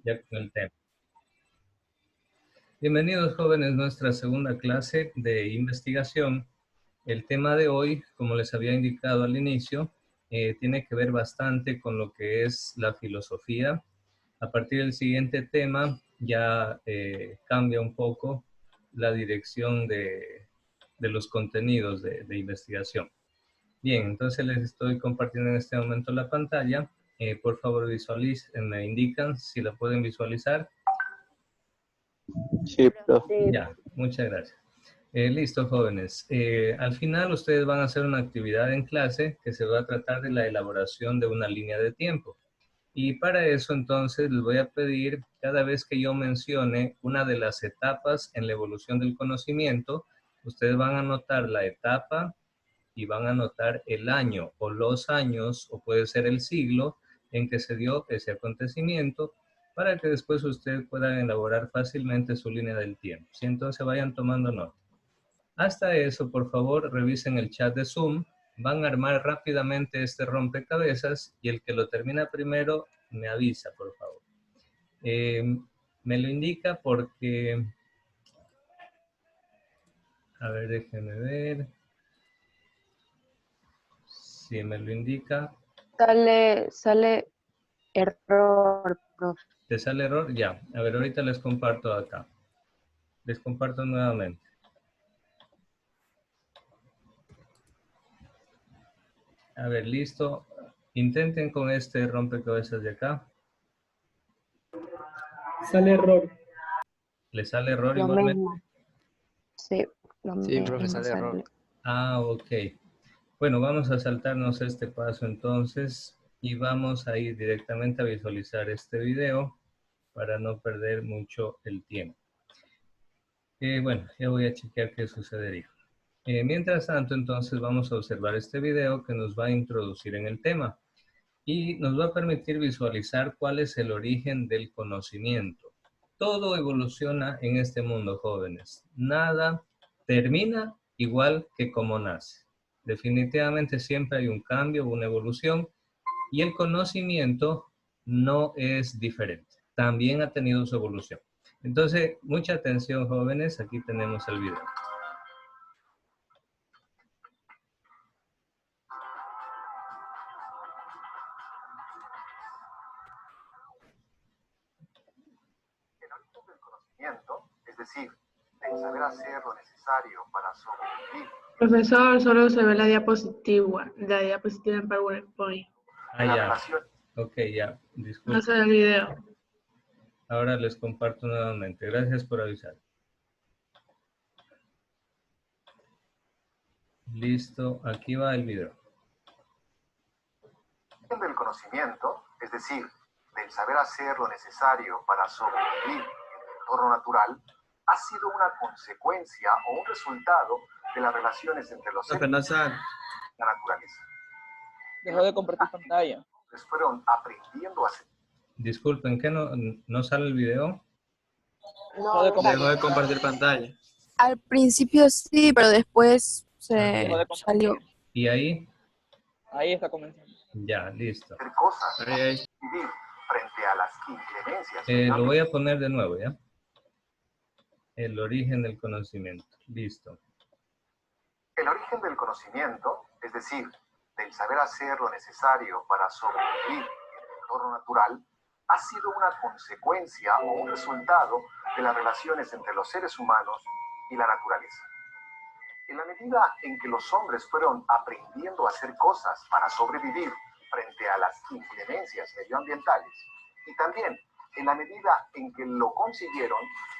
ya con el tema. Bienvenidos jóvenes a nuestra segunda clase de investigación. El tema de hoy, como les había indicado al inicio, tiene que ver bastante con lo que es la filosofía. A partir del siguiente tema ya cambia un poco la dirección de los contenidos de investigación. Bien, entonces les estoy compartiendo en este momento la pantalla. Por favor visualicen, me indican si la pueden visualizar. Sí, profe. Ya, muchas gracias. Listo, jóvenes. Al final ustedes van a hacer una actividad en clase que se va a tratar de la elaboración de una línea de tiempo. Y para eso entonces les voy a pedir, cada vez que yo mencione una de las etapas en la evolución del conocimiento, ustedes van a anotar la etapa y van a anotar el año o los años, o puede ser el siglo, en que se dio ese acontecimiento, para que después ustedes puedan elaborar fácilmente su línea del tiempo. ¿Sí? Entonces vayan tomando nota. Hasta eso, por favor, revisen el chat de Zoom. Van a armar rápidamente este rompecabezas y el que lo termina primero me avisa, por favor. Me lo indica porque... A ver, déjenme ver. Si me lo indica. Sale error, profe. ¿Te sale error? Ya. A ver, ahorita les comparto acá. Les comparto nuevamente. A ver, listo. Intenten con este rompecabezas de acá. Sale error. ¿Le sale error Lo igualmente? mismo. Sí, lo Sí, mismo profe, sale error. Ah, ok. Bueno, vamos a saltarnos este paso entonces y vamos a ir directamente a visualizar este video para no perder mucho el tiempo. Bueno, ya voy a chequear qué sucedería. Mientras tanto, entonces vamos a observar este video que nos va a introducir en el tema y nos va a permitir visualizar cuál es el origen del conocimiento. Todo evoluciona en este mundo, jóvenes. Nada termina igual que como nace. Definitivamente siempre hay un cambio, una evolución, y el conocimiento no es diferente. También ha tenido su evolución. Entonces, mucha atención, jóvenes. Aquí tenemos el video. Es decir, el saber hacer lo necesario para sobrevivir. Profesor, solo se ve la diapositiva en PowerPoint. Ah, ya. Ok, ya. Disculpe. No se ve el video. Ahora les comparto nuevamente. Gracias por avisar. Listo, aquí va el video. Del conocimiento, es decir, del saber hacer lo necesario para sobrevivir en el entorno natural, ha sido una consecuencia o un resultado de las relaciones entre los seres y la naturaleza. Dejó de compartir pantalla. Pues fueron aprendiendo a hacer. Disculpen, ¿qué no sale el video? Dejó de Dejó de compartir pantalla. Al principio sí, pero después Dejó de salió. ¿Y ahí? Ahí está comenzando. Ya, listo. Hacer cosas, Ahí. vivir frente a las inclemencias. Lo voy a poner de nuevo, ¿ya? El origen del conocimiento. Listo. El origen del conocimiento, es decir, del saber hacer lo necesario para sobrevivir en el entorno natural, ha sido una consecuencia o un resultado de las relaciones entre los seres humanos y la naturaleza. En la medida en que los hombres fueron aprendiendo a hacer cosas para sobrevivir frente a las inclemencias medioambientales, y también en la medida en que lo consiguieron,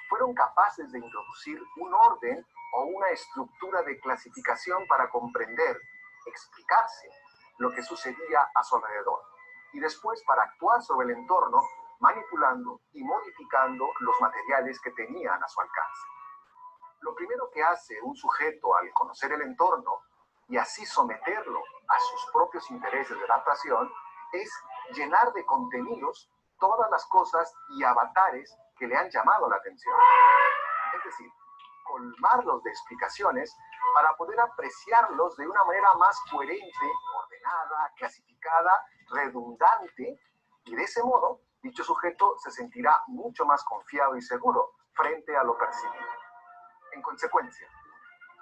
fueron capaces de introducir un orden o una estructura de clasificación para comprender, explicarse lo que sucedía a su alrededor, y después para actuar sobre el entorno, manipulando y modificando los materiales que tenían a su alcance. Lo primero que hace un sujeto al conocer el entorno y así someterlo a sus propios intereses de adaptación es llenar de contenidos todas las cosas y avatares que le han llamado la atención. Es decir, colmarlos de explicaciones para poder apreciarlos de una manera más coherente, ordenada, clasificada, redundante, y de ese modo dicho sujeto se sentirá mucho más confiado y seguro frente a lo percibido. En consecuencia,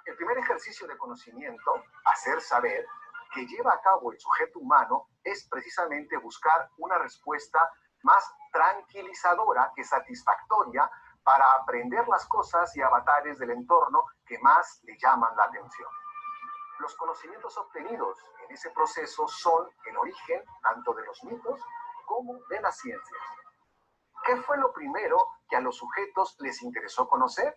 el primer ejercicio de conocimiento, hacer saber, que lleva a cabo el sujeto humano es precisamente buscar una respuesta más tranquilizadora que satisfactoria para aprender las cosas y avatares del entorno que más le llaman la atención. Los conocimientos obtenidos en ese proceso son el origen tanto de los mitos como de las ciencias. ¿Qué fue lo primero que a los sujetos les interesó conocer?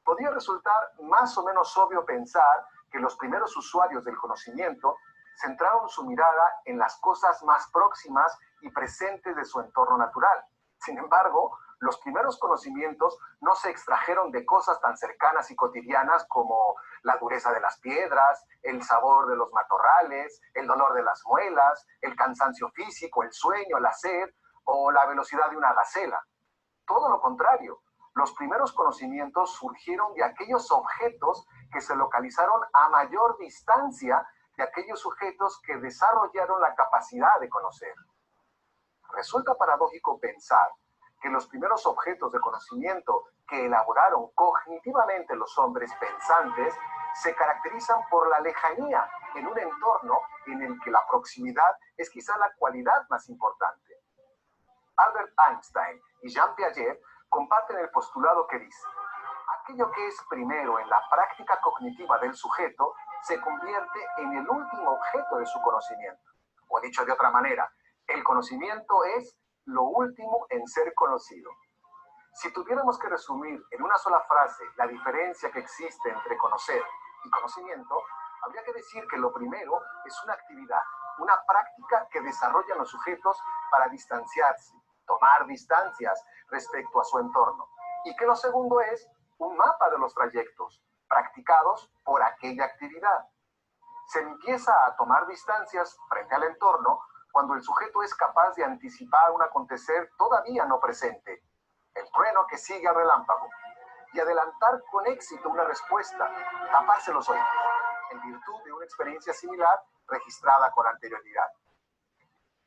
Podría resultar más o menos obvio pensar que los primeros usuarios del conocimiento centraron su mirada en las cosas más próximas y presentes de su entorno natural. Sin embargo, los primeros conocimientos no se extrajeron de cosas tan cercanas y cotidianas como la dureza de las piedras, el sabor de los matorrales, el dolor de las muelas, el cansancio físico, el sueño, la sed o la velocidad de una gacela. Todo lo contrario, los primeros conocimientos surgieron de aquellos objetos que se localizaron a mayor distancia de aquellos sujetos que desarrollaron la capacidad de conocer. Resulta paradójico pensar que los primeros objetos de conocimiento que elaboraron cognitivamente los hombres pensantes se caracterizan por la lejanía en un entorno en el que la proximidad es quizá la cualidad más importante. Albert Einstein y Jean Piaget comparten el postulado que dice: aquello que es primero en la práctica cognitiva del sujeto se convierte en el último objeto de su conocimiento. O dicho de otra manera, el conocimiento es lo último en ser conocido. Si tuviéramos que resumir en una sola frase la diferencia que existe entre conocer y conocimiento, habría que decir que lo primero es una actividad, una práctica que desarrollan los sujetos para distanciarse, tomar distancias respecto a su entorno, y que lo segundo es un mapa de los trayectos practicados por aquella actividad. Se empieza a tomar distancias frente al entorno cuando el sujeto es capaz de anticipar un acontecer todavía no presente, el trueno que sigue al relámpago, y adelantar con éxito una respuesta, taparse los oídos, en virtud de una experiencia similar registrada con anterioridad.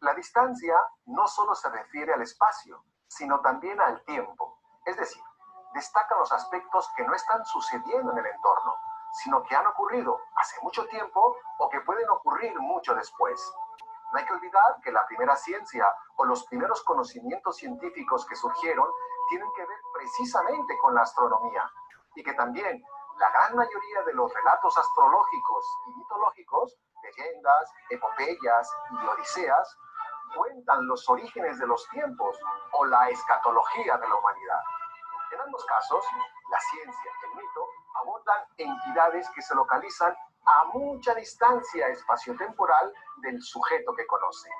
La distancia no solo se refiere al espacio, sino también al tiempo, es decir, destacan los aspectos que no están sucediendo en el entorno, sino que han ocurrido hace mucho tiempo o que pueden ocurrir mucho después. No hay que olvidar que la primera ciencia o los primeros conocimientos científicos que surgieron tienen que ver precisamente con la astronomía, y que también la gran mayoría de los relatos astrológicos y mitológicos, leyendas, epopeyas y odiseas, cuentan los orígenes de los tiempos o la escatología de la humanidad. En ambos casos, la ciencia y el mito abordan entidades que se localizan a mucha distancia espaciotemporal del sujeto que conoce.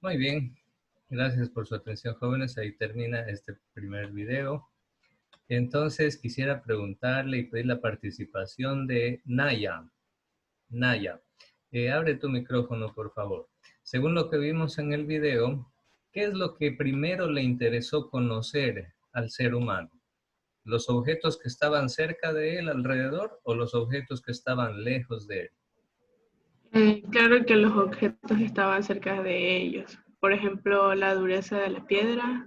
Muy bien, gracias por su atención, jóvenes. Ahí termina este primer video. Entonces quisiera preguntarle y pedir la participación de Naya. Naya, abre tu micrófono, por favor. Según lo que vimos en el video, ¿qué es lo que primero le interesó conocer al ser humano? ¿Los objetos que estaban cerca de él, alrededor, o los objetos que estaban lejos de él? Claro que los objetos estaban cerca de ellos. Por ejemplo, la dureza de la piedra.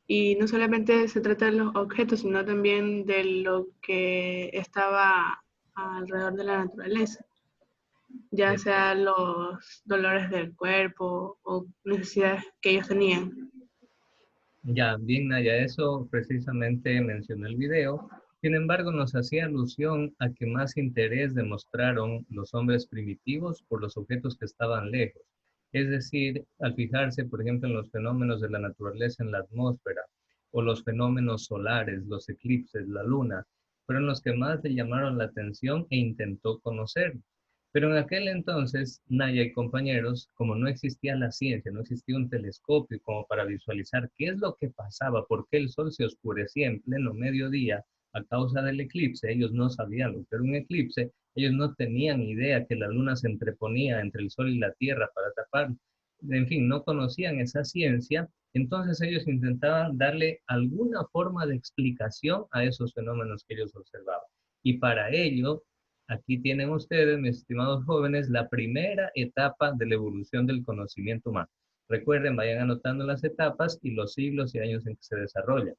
Y no solamente se trata de los objetos, sino también de lo que estaba alrededor de la naturaleza, ya sea los dolores del cuerpo o necesidades que ellos tenían. Ya, bien, Naya, eso precisamente mencionó el video. Sin embargo, nos hacía alusión a que más interés demostraron los hombres primitivos por los objetos que estaban lejos. Es decir, al fijarse, por ejemplo, en los fenómenos de la naturaleza en la atmósfera, o los fenómenos solares, los eclipses, la luna, fueron los que más le llamaron la atención e intentó conocer. Pero en aquel entonces, Naya y compañeros, como no existía la ciencia, no existía un telescopio como para visualizar qué es lo que pasaba, por qué el sol se oscurecía en pleno mediodía a causa del eclipse, ellos no sabían lo que era un eclipse, ellos no tenían idea que la luna se entreponía entre el sol y la tierra para tapar, en fin, no conocían esa ciencia, entonces ellos intentaban darle alguna forma de explicación a esos fenómenos que ellos observaban. Y para ello, aquí tienen ustedes, mis estimados jóvenes, la primera etapa de la evolución del conocimiento humano. Recuerden, vayan anotando las etapas y los siglos y años en que se desarrolla.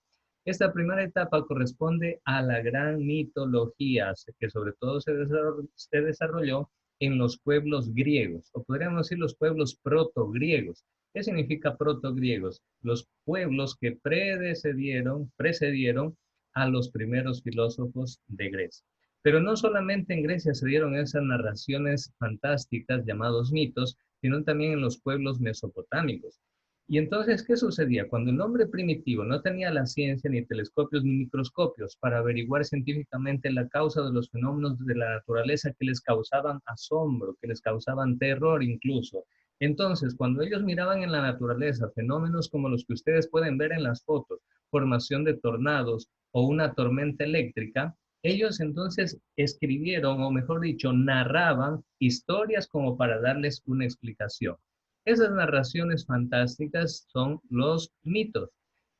Esta primera etapa corresponde a la gran mitología que sobre todo se desarrolló en los pueblos griegos, o podríamos decir los pueblos protogriegos. ¿Qué significa protogriegos? Los pueblos que precedieron a los primeros filósofos de Grecia. Pero no solamente en Grecia se dieron esas narraciones fantásticas llamados mitos, sino también en los pueblos mesopotámicos. Y entonces, ¿qué sucedía? Cuando el hombre primitivo no tenía la ciencia, ni telescopios, ni microscopios para averiguar científicamente la causa de los fenómenos de la naturaleza que les causaban asombro, que les causaban terror incluso. Entonces, cuando ellos miraban en la naturaleza fenómenos como los que ustedes pueden ver en las fotos, formación de tornados o una tormenta eléctrica, ellos entonces escribieron, o mejor dicho, narraban historias como para darles una explicación. Esas narraciones fantásticas son los mitos,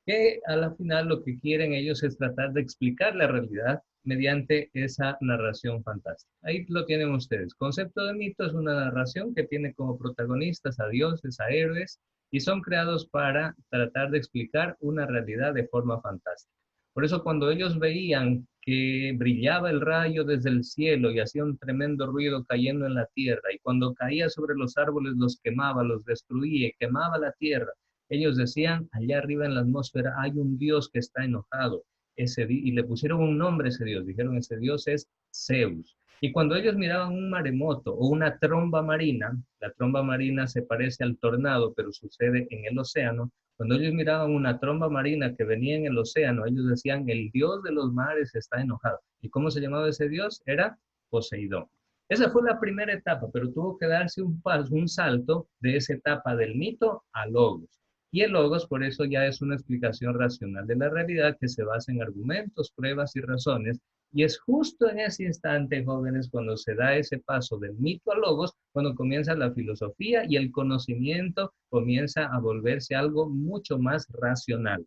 que a la final lo que quieren ellos es tratar de explicar la realidad mediante esa narración fantástica. Ahí lo tienen ustedes. Concepto de mito es una narración que tiene como protagonistas a dioses, a héroes, y son creados para tratar de explicar una realidad de forma fantástica. Por eso cuando ellos veían que brillaba el rayo desde el cielo y hacía un tremendo ruido cayendo en la tierra, y cuando caía sobre los árboles los quemaba, los destruía y quemaba la tierra, ellos decían, allá arriba en la atmósfera hay un Dios que está enojado. Y le pusieron un nombre a ese Dios, dijeron, ese Dios es Zeus. Y cuando ellos miraban un maremoto o una tromba marina, la tromba marina se parece al tornado, pero sucede en el océano. Cuando ellos miraban una tromba marina que venía en el océano, ellos decían, el Dios de los mares está enojado. ¿Y cómo se llamaba ese Dios? Era Poseidón. Esa fue la primera etapa, pero tuvo que darse un salto de esa etapa del mito a logos. Y el logos, por eso, ya es una explicación racional de la realidad que se basa en argumentos, pruebas y razones. Y es justo en ese instante, jóvenes, cuando se da ese paso del mito a logos, cuando comienza la filosofía y el conocimiento comienza a volverse algo mucho más racional.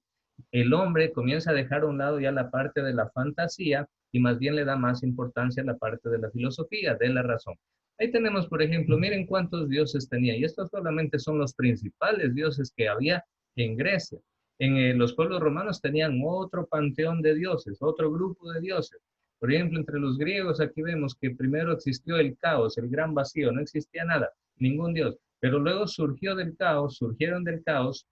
El hombre comienza a dejar a un lado ya la parte de la fantasía y más bien le da más importancia a la parte de la filosofía, de la razón. Ahí tenemos, por ejemplo, miren cuántos dioses tenía, y estos solamente son los principales dioses que había en Grecia. En los pueblos romanos tenían otro panteón de dioses, otro grupo de dioses. Por ejemplo, entre los griegos aquí vemos que primero existió el caos, el gran vacío, no existía nada, ningún dios. Pero luego surgieron del caos,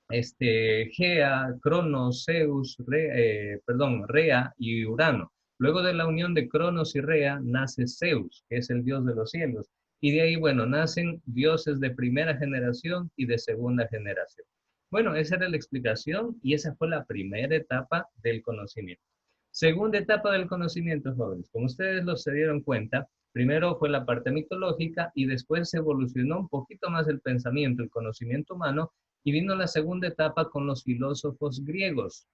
Gea, Cronos, Zeus, Rea y Urano. Luego de la unión de Cronos y Rea nace Zeus, que es el dios de los cielos. Y de ahí, bueno, nacen dioses de primera generación y de segunda generación. Bueno, esa era la explicación y esa fue la primera etapa del conocimiento. Segunda etapa del conocimiento, jóvenes. Como ustedes se dieron cuenta, primero fue la parte mitológica y después se evolucionó un poquito más el pensamiento, el conocimiento humano, y vino la segunda etapa con los filósofos griegos.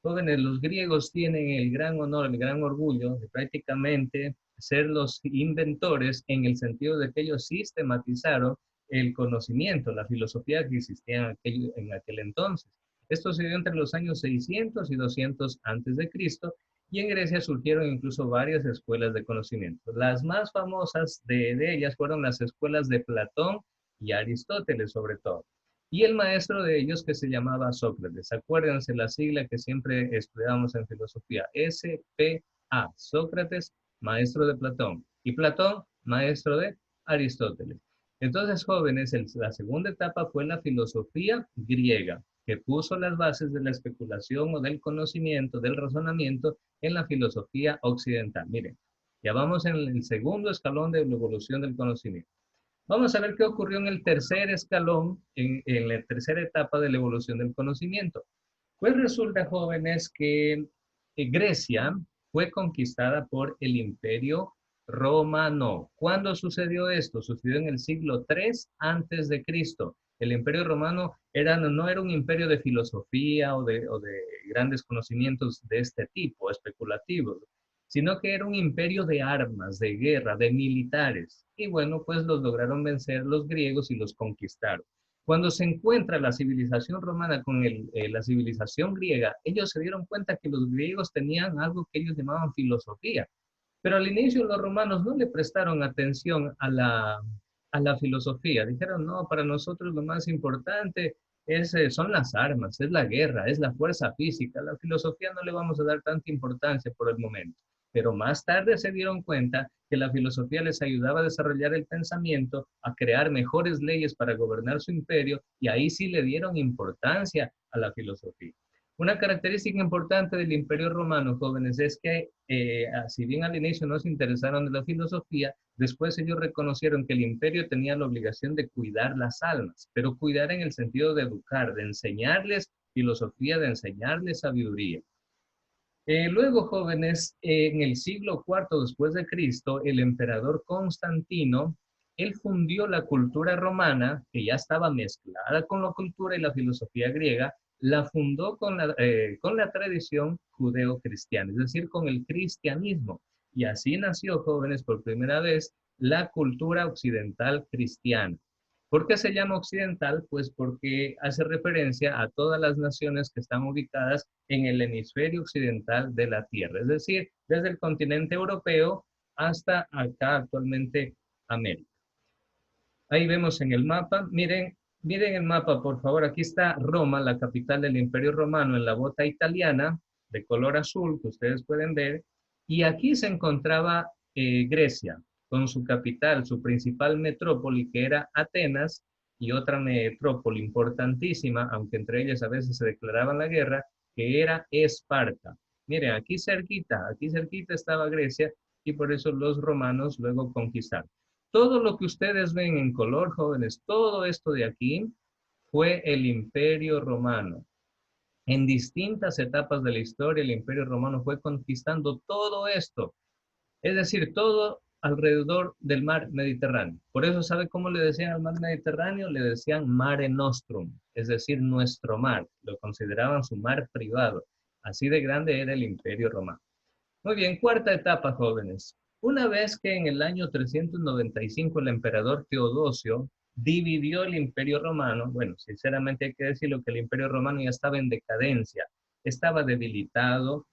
Jóvenes, los griegos tienen el gran honor, el gran orgullo de prácticamente ser los inventores en el sentido de que ellos sistematizaron el conocimiento, la filosofía que existía en aquel entonces. Esto se dio entre los años 600 y 200 antes de Cristo, y en Grecia surgieron incluso varias escuelas de conocimiento. Las más famosas de ellas fueron las escuelas de Platón y Aristóteles, sobre todo. Y el maestro de ellos que se llamaba Sócrates. Acuérdense la sigla que siempre estudiamos en filosofía, S-P-A, Sócrates, maestro de Platón, y Platón, maestro de Aristóteles. Entonces, jóvenes, la segunda etapa fue la filosofía griega, que puso las bases de la especulación o del conocimiento, del razonamiento en la filosofía occidental. Miren, ya vamos en el segundo escalón de la evolución del conocimiento. Vamos a ver qué ocurrió en el tercer escalón, en la tercera etapa de la evolución del conocimiento. Pues resulta, jóvenes, que Grecia fue conquistada por el Imperio Romano. ¿Cuándo sucedió esto? Sucedió en el siglo III antes de Cristo. El Imperio Romano no era un imperio de filosofía o de grandes conocimientos de este tipo, especulativos, sino que era un imperio de armas, de guerra, de militares. Y bueno, pues los lograron vencer los griegos y los conquistaron. Cuando se encuentra la civilización romana con la civilización griega, ellos se dieron cuenta que los griegos tenían algo que ellos llamaban filosofía. Pero al inicio los romanos no le prestaron atención a la filosofía. Dijeron, no, para nosotros lo más importante son las armas, es la guerra, es la fuerza física. La filosofía no le vamos a dar tanta importancia por el momento. Pero más tarde se dieron cuenta que la filosofía les ayudaba a desarrollar el pensamiento, a crear mejores leyes para gobernar su imperio, y ahí sí le dieron importancia a la filosofía. Una característica importante del Imperio Romano, jóvenes, es que si bien al inicio no se interesaron de la filosofía, después ellos reconocieron que el imperio tenía la obligación de cuidar las almas, pero cuidar en el sentido de educar, de enseñarles filosofía, de enseñarles sabiduría. Luego, jóvenes, en el siglo IV después de Cristo, el emperador Constantino, él fundió la cultura romana, que ya estaba mezclada con la cultura y la filosofía griega, la fundó con la tradición judeo-cristiana, es decir, con el cristianismo. Y así nació, jóvenes, por primera vez, la cultura occidental cristiana. ¿Por qué se llama occidental? Pues porque hace referencia a todas las naciones que están ubicadas en el hemisferio occidental de la Tierra, es decir, desde el continente europeo hasta acá actualmente América. Ahí vemos en el mapa, miren el mapa, por favor, aquí está Roma, la capital del Imperio Romano, en la bota italiana, de color azul, que ustedes pueden ver, y aquí se encontraba Grecia, con su capital, su principal metrópoli, que era Atenas, y otra metrópoli importantísima, aunque entre ellas a veces se declaraban la guerra, que era Esparta. Miren, aquí cerquita estaba Grecia, y por eso los romanos luego conquistaron. Todo lo que ustedes ven en color, jóvenes, todo esto de aquí fue el Imperio Romano. En distintas etapas de la historia, el Imperio Romano fue conquistando todo esto. Es decir, todo alrededor del mar Mediterráneo. Por eso, ¿sabe cómo le decían al mar Mediterráneo? Le decían Mare Nostrum, es decir, nuestro mar. Lo consideraban su mar privado. Así de grande era el Imperio Romano. Muy bien, cuarta etapa, jóvenes. Una vez que en el año 395 el emperador Teodosio dividió el Imperio Romano, bueno, sinceramente hay que decirlo que el Imperio Romano ya estaba en decadencia, estaba debilitado,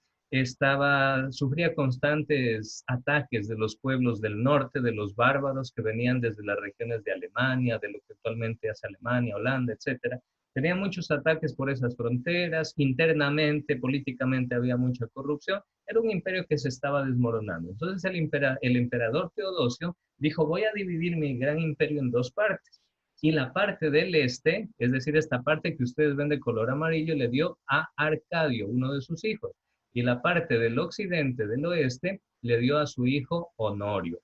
sufría constantes ataques de los pueblos del norte, de los bárbaros que venían desde las regiones de Alemania, de lo que actualmente es Alemania, Holanda, etcétera. Tenía muchos ataques por esas fronteras, internamente, políticamente había mucha corrupción, era un imperio que se estaba desmoronando. Entonces el emperador Teodosio dijo, voy a dividir mi gran imperio en dos partes. Y la parte del este, es decir, esta parte que ustedes ven de color amarillo, le dio a Arcadio, uno de sus hijos. Y la parte del occidente, del oeste, le dio a su hijo Honorio.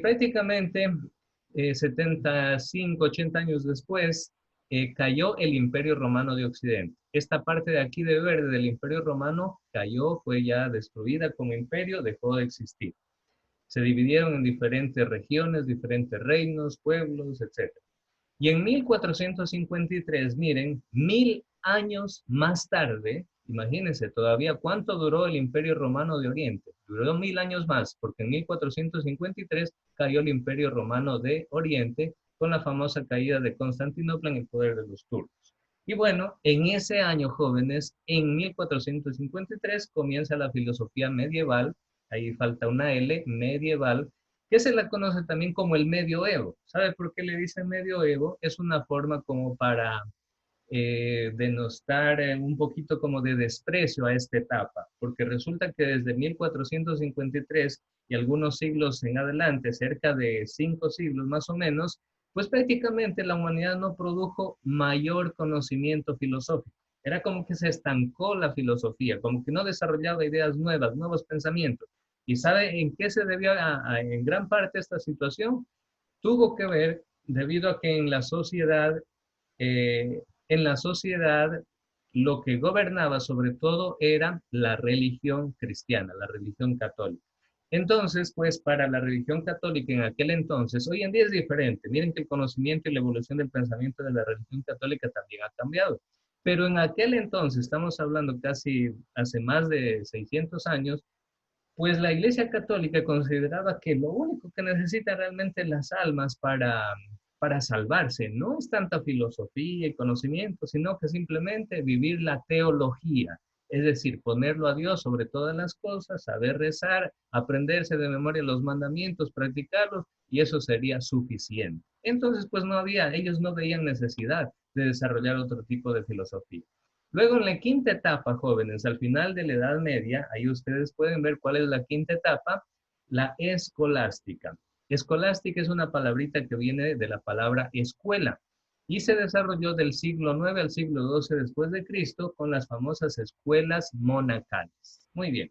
Prácticamente 75, 80 años después, cayó el Imperio Romano de Occidente. Esta parte de aquí de verde del Imperio Romano cayó, fue ya destruida como imperio, dejó de existir. Se dividieron en diferentes regiones, diferentes reinos, pueblos, etc. Y en 1453, miren, 1000 años más tarde, imagínense todavía cuánto duró el Imperio Romano de Oriente. Duró 1000 años más, porque en 1453 cayó el Imperio Romano de Oriente con la famosa caída de Constantinopla en el poder de los turcos. Y bueno, en ese año, jóvenes, en 1453 comienza la filosofía medieval, ahí falta una L, medieval, que se la conoce también como el medioevo. ¿Sabe por qué le dicen medioevo? Es una forma como para denostar un poquito como de desprecio a esta etapa, porque resulta que desde 1453 y algunos siglos en adelante, cerca de 5 siglos más o menos, pues prácticamente la humanidad no produjo mayor conocimiento filosófico. Era como que se estancó la filosofía, como que no desarrollaba ideas nuevas, nuevos pensamientos. ¿Y sabe en qué se debió en gran parte esta situación? Tuvo que ver debido a que en la sociedad lo que gobernaba sobre todo era la religión cristiana, la religión católica. Entonces, pues para la religión católica en aquel entonces, hoy en día es diferente. Miren que el conocimiento y la evolución del pensamiento de la religión católica también ha cambiado. Pero en aquel entonces, estamos hablando casi hace más de 600 años, pues la Iglesia Católica consideraba que lo único que necesitan realmente las almas para salvarse no es tanta filosofía y conocimiento, sino que simplemente vivir la teología, Es decir, ponerlo a Dios sobre todas las cosas, saber rezar, aprenderse de memoria los mandamientos, practicarlos, y eso sería suficiente. Entonces, pues ellos no veían necesidad de desarrollar otro tipo de filosofía. Luego, en la quinta etapa, jóvenes, al final de la Edad Media, ahí ustedes pueden ver cuál es la quinta etapa, la escolástica. Escolástica es una palabrita que viene de la palabra escuela y se desarrolló del siglo IX al siglo XII después de Cristo con las famosas escuelas monacales. Muy bien.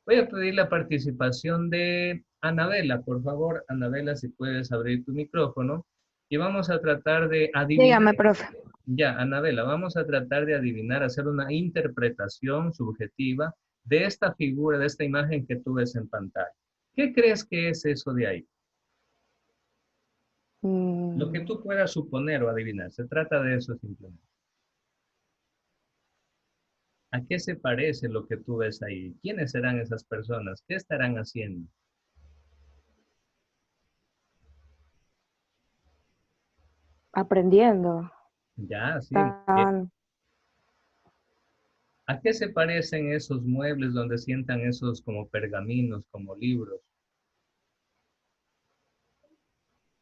Voy a pedir la participación de Anabela. Por favor, Anabela, si puedes abrir tu micrófono. Y vamos a tratar de adivinar. Dígame, profe. Ya, Anabela, vamos a tratar de adivinar, hacer una interpretación subjetiva de esta figura, de esta imagen que tú ves en pantalla. ¿Qué crees que es eso de ahí? Lo que tú puedas suponer o adivinar. Se trata de eso simplemente. ¿A qué se parece lo que tú ves ahí? ¿Quiénes serán esas personas? ¿Qué estarán haciendo? Aprendiendo. Ya, sí. Están ¿A qué se parecen esos muebles donde sientan esos como pergaminos, como libros?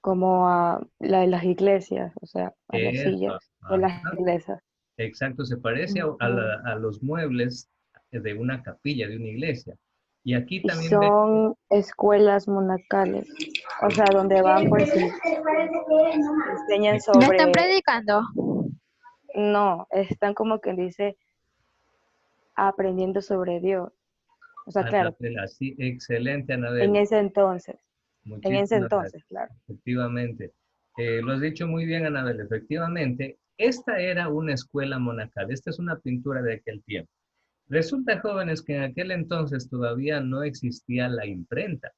como a las iglesias, o sea, a las sillas de las Ajá. iglesias. Exacto, se parece a los muebles de una capilla, de una iglesia. Y aquí Y también son escuelas monacales, o sea, donde van pues y enseñan ¿Me sobre, están predicando? no, están como quien dice aprendiendo sobre Dios. O sea, claro, Anabela, sí, excelente, en Anabela. ese entonces, Muchísimas gracias. claro. Efectivamente. Lo has dicho muy bien, Anabel. Efectivamente, esta era una escuela monacal. Esta es una pintura de aquel tiempo. Resulta, jóvenes, que en aquel entonces todavía no existía la imprenta.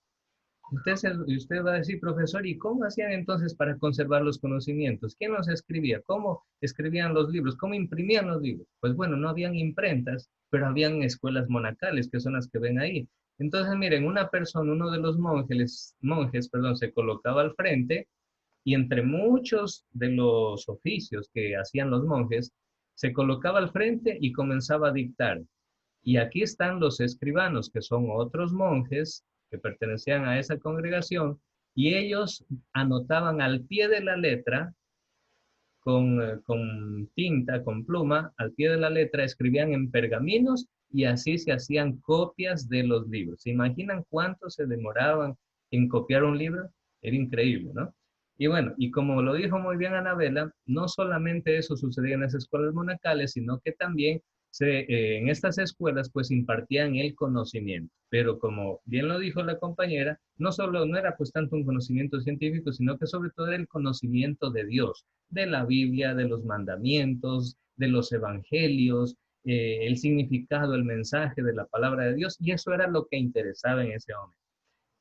Usted va a decir, profesor, ¿y cómo hacían entonces para conservar los conocimientos? ¿Quién los escribía? ¿Cómo escribían los libros? ¿Cómo imprimían los libros? Pues bueno, no habían imprentas, pero habían escuelas monacales, que son las que ven ahí. Entonces, miren, una persona, uno de los monjes, se colocaba al frente y entre muchos de los oficios que hacían los monjes, se colocaba al frente y comenzaba a dictar. Y aquí están los escribanos, que son otros monjes que pertenecían a esa congregación, y ellos anotaban al pie de la letra, con tinta, con pluma, al pie de la letra, escribían en pergaminos y así se hacían copias de los libros. ¿Se imaginan cuánto se demoraban en copiar un libro? Era increíble, ¿no? Y bueno, y como lo dijo muy bien Anabela, no solamente eso sucedía en las escuelas monacales, sino que también en estas escuelas pues impartían el conocimiento, pero como bien lo dijo la compañera, no era pues tanto un conocimiento científico, sino que sobre todo era el conocimiento de Dios, de la Biblia, de los mandamientos, de los evangelios, el significado, el mensaje de la palabra de Dios, y eso era lo que interesaba en ese momento.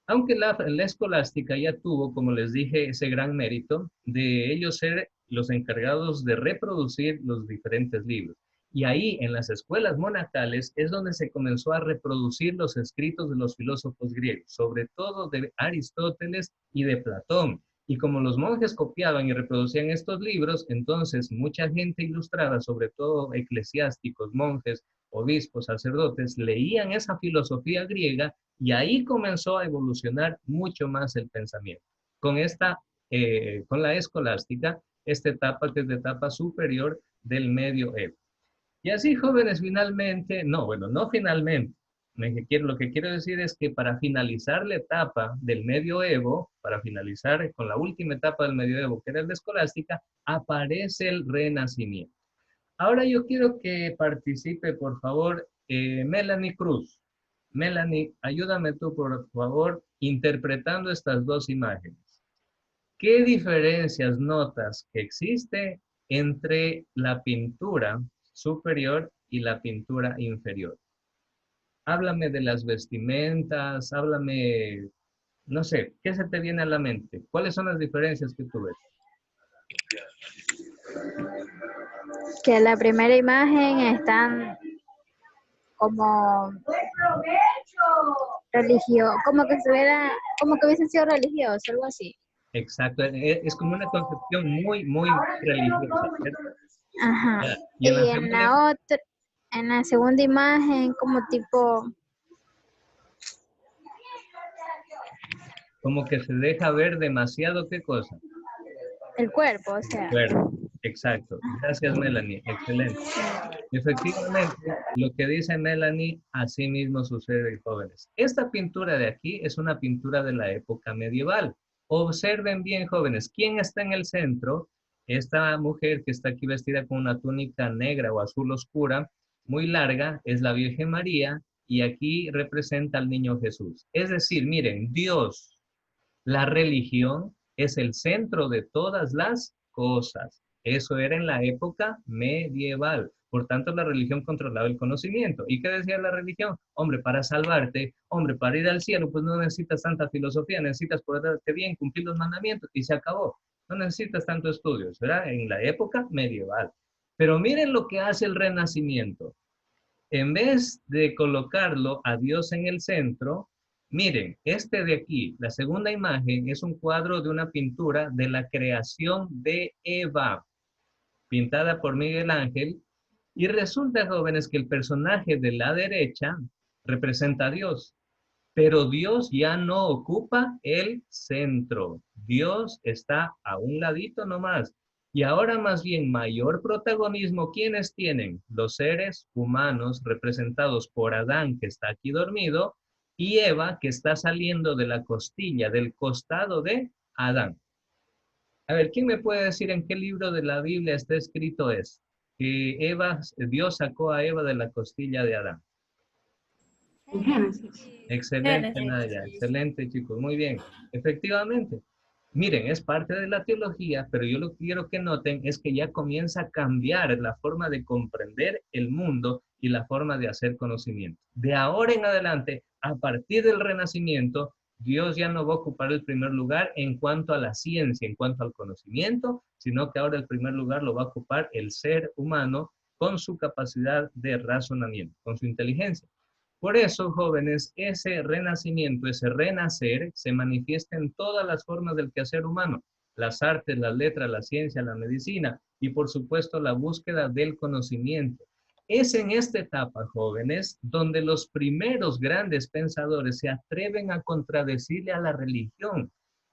Aunque la escolástica ya tuvo, como les dije, ese gran mérito de ellos ser los encargados de reproducir los diferentes libros. Y ahí, en las escuelas monacales, es donde se comenzó a reproducir los escritos de los filósofos griegos, sobre todo de Aristóteles y de Platón. Y como los monjes copiaban y reproducían estos libros, entonces mucha gente ilustrada, sobre todo eclesiásticos, monjes, obispos, sacerdotes, leían esa filosofía griega y ahí comenzó a evolucionar mucho más el pensamiento. Con la escolástica, esta etapa que es la etapa superior del medioevo. Y así, jóvenes, finalmente, no finalmente, lo que quiero decir es que para finalizar la etapa del medioevo, para finalizar con la última etapa del medioevo, que era la escolástica, aparece el Renacimiento. Ahora yo quiero que participe, por favor, Melanie Cruz. Melanie, ayúdame tú, por favor, interpretando estas dos imágenes. ¿Qué diferencias notas que existe entre la pintura superior y la pintura inferior? Háblame de las vestimentas, háblame, no sé, ¿qué se te viene a la mente? ¿Cuáles son las diferencias que tú ves? Que la primera imagen están como como que hubiesen sido religiosos, algo así. Exacto, es como una concepción muy, muy religiosa, ¿cierto? Ajá. Y en la Y en segunda, la otra, En la segunda imagen, como tipo Como que se deja ver demasiado, ¿qué cosa? el cuerpo, o El sea. cuerpo. Exacto. Gracias, Melanie. Excelente. Efectivamente, lo que dice Melanie, así mismo sucede, jóvenes. Esta pintura de aquí es una pintura de la época medieval. Observen bien, jóvenes, ¿quién está en el centro? Esta mujer que está aquí vestida con una túnica negra o azul oscura, muy larga, es la Virgen María, y aquí representa al niño Jesús. Es decir, miren, Dios, la religión es el centro de todas las cosas. Eso era en la época medieval. Por tanto, la religión controlaba el conocimiento. ¿Y qué decía la religión? Hombre, para salvarte, hombre, para ir al cielo, pues no necesitas tanta filosofía, necesitas portarte bien, cumplir los mandamientos y se acabó. No necesitas tanto estudios, ¿verdad? En la época medieval. Pero miren lo que hace el Renacimiento. En vez de colocarlo a Dios en el centro, miren, este de aquí, la segunda imagen, es un cuadro de una pintura de la creación de Eva, pintada por Miguel Ángel, y resulta, jóvenes, que el personaje de la derecha representa a Dios, pero Dios ya no ocupa el centro. Dios está a un ladito nomás. Y ahora más bien mayor protagonismo, ¿quiénes tienen? Los seres humanos representados por Adán, que está aquí dormido, y Eva, que está saliendo de la costilla, del costado de Adán. A ver, ¿quién me puede decir en qué libro de la Biblia está escrito eso? Que Dios sacó a Eva de la costilla de Adán. En Génesis. Excelente, Génesis. Nadia, excelente, chicos, muy bien. Efectivamente, miren, es parte de la teología, pero yo lo que quiero que noten es que ya comienza a cambiar la forma de comprender el mundo y la forma de hacer conocimiento. De ahora en adelante, a partir del Renacimiento, Dios ya no va a ocupar el primer lugar en cuanto a la ciencia, en cuanto al conocimiento, sino que ahora el primer lugar lo va a ocupar el ser humano con su capacidad de razonamiento, con su inteligencia. Por eso, jóvenes, ese renacimiento, ese renacer, se manifiesta en todas las formas del quehacer humano, las artes, las letras, la ciencia, la medicina y, por supuesto, la búsqueda del conocimiento. Es en esta etapa, jóvenes, donde los primeros grandes pensadores se atreven a contradecirle a la religión.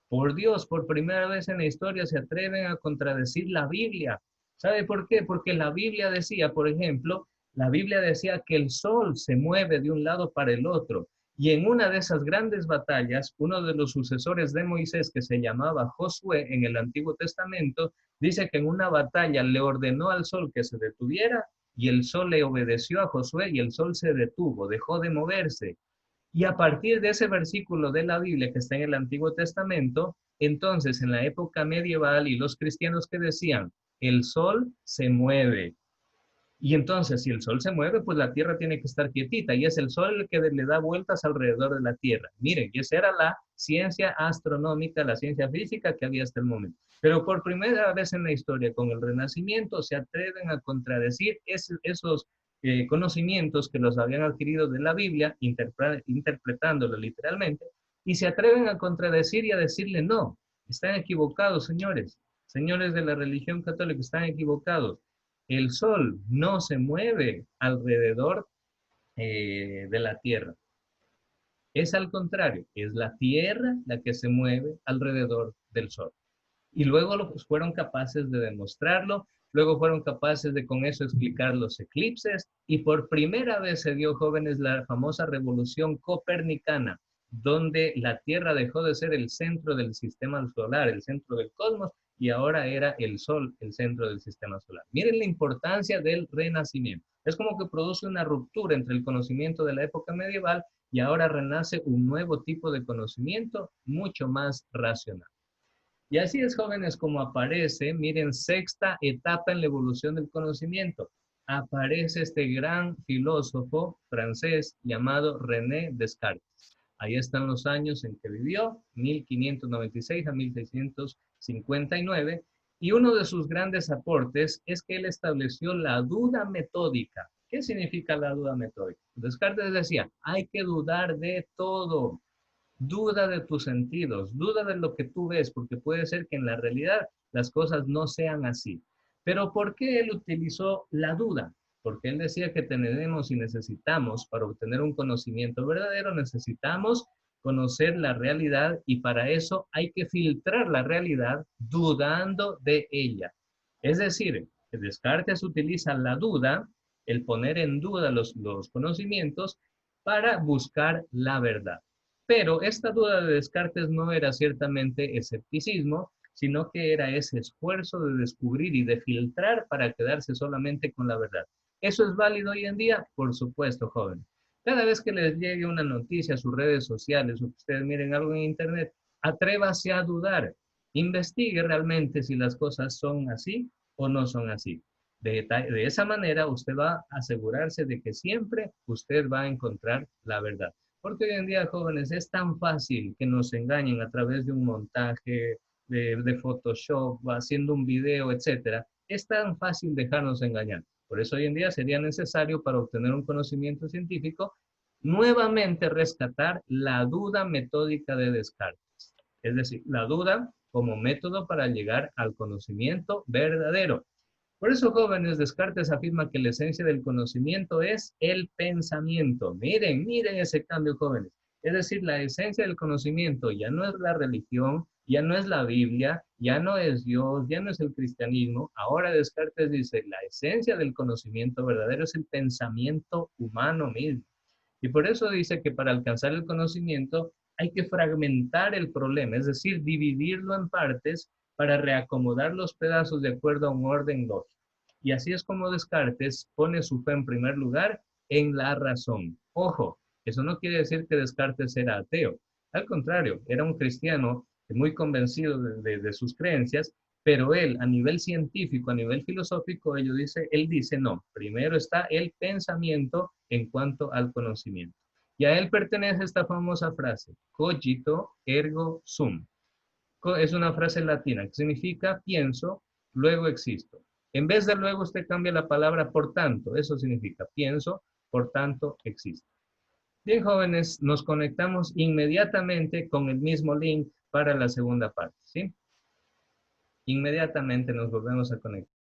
Por Dios, por primera vez en la historia se atreven a contradecir la Biblia. ¿Sabe por qué? Porque la Biblia decía, por ejemplo, la Biblia decía que el sol se mueve de un lado para el otro. Y en una de esas grandes batallas, uno de los sucesores de Moisés, que se llamaba Josué en el Antiguo Testamento, dice que en una batalla le ordenó al sol que se detuviera y el sol le obedeció a Josué y el sol se detuvo, dejó de moverse. Y a partir de ese versículo de la Biblia que está en el Antiguo Testamento, entonces en la época medieval y los cristianos que decían, el sol se mueve. Y entonces, si el sol se mueve, pues la Tierra tiene que estar quietita y es el sol el que le da vueltas alrededor de la Tierra. Miren, y esa era la ciencia astronómica, la ciencia física que había hasta el momento. Pero por primera vez en la historia, con el Renacimiento, se atreven a contradecir esos conocimientos que los habían adquirido de la Biblia, interpretándolo literalmente, y se atreven a contradecir y a decirle, no, están equivocados, señores. Señores de la religión católica, están equivocados. El sol no se mueve alrededor de la Tierra. Es al contrario, es la Tierra la que se mueve alrededor del sol. Y luego fueron capaces de demostrarlo, luego fueron capaces de con eso explicar los eclipses y por primera vez se dio, jóvenes, la famosa revolución copernicana, donde la Tierra dejó de ser el centro del sistema solar, el centro del cosmos, y ahora era el Sol el centro del sistema solar. Miren la importancia del Renacimiento. Es como que produce una ruptura entre el conocimiento de la época medieval y ahora renace un nuevo tipo de conocimiento mucho más racional. Y así es, jóvenes, como aparece, miren, sexta etapa en la evolución del conocimiento. Aparece este gran filósofo francés llamado René Descartes. Ahí están los años en que vivió, 1596 a 1659, y uno de sus grandes aportes es que él estableció la duda metódica. ¿Qué significa la duda metódica? Descartes decía, hay que dudar de todo. Duda de tus sentidos, duda de lo que tú ves, porque puede ser que en la realidad las cosas no sean así. Pero ¿por qué él utilizó la duda? porque él decía que tenemos y necesitamos, para obtener un conocimiento verdadero, necesitamos conocer la realidad y para eso hay que filtrar la realidad dudando de ella. Es decir, que Descartes utiliza la duda, el poner en duda los conocimientos para buscar la verdad. Pero esta duda de Descartes no era ciertamente escepticismo, sino que era ese esfuerzo de descubrir y de filtrar para quedarse solamente con la verdad. ¿Eso es válido hoy en día? Por supuesto, joven. Cada vez que les llegue una noticia a sus redes sociales o que ustedes miren algo en internet, atrévase a dudar. Investigue realmente si las cosas son así o no son así. De esa manera usted va a asegurarse de que siempre usted va a encontrar la verdad. Porque hoy en día, jóvenes, es tan fácil que nos engañen a través de un montaje, de Photoshop, haciendo un video, etcétera. Es tan fácil dejarnos engañar. Por eso hoy en día sería necesario, para obtener un conocimiento científico, nuevamente rescatar la duda metódica de Descartes. Es decir, la duda como método para llegar al conocimiento verdadero. Por eso, jóvenes, Descartes afirma que la esencia del conocimiento es el pensamiento. Miren, miren ese cambio, jóvenes. Es decir, la esencia del conocimiento ya no es la religión, ya no es la Biblia, ya no es Dios, ya no es el cristianismo. Ahora Descartes dice, la esencia del conocimiento verdadero es el pensamiento humano mismo. Y por eso dice que para alcanzar el conocimiento hay que fragmentar el problema, es decir, dividirlo en partes para reacomodar los pedazos de acuerdo a un orden lógico. Y así es como Descartes pone su fe en primer lugar en la razón. Ojo, eso no quiere decir que Descartes era ateo. Al contrario, era un cristiano muy convencido de sus creencias, pero él, a nivel científico, a nivel filosófico, él dice, no, primero está el pensamiento en cuanto al conocimiento. Y a él pertenece esta famosa frase, cogito ergo sum. Es una frase latina que significa pienso, luego existo. En vez de luego usted cambia la palabra por tanto, eso significa pienso, por tanto existo. Bien, jóvenes, nos conectamos inmediatamente con el mismo link para la segunda parte, ¿sí? Inmediatamente nos volvemos a conectar.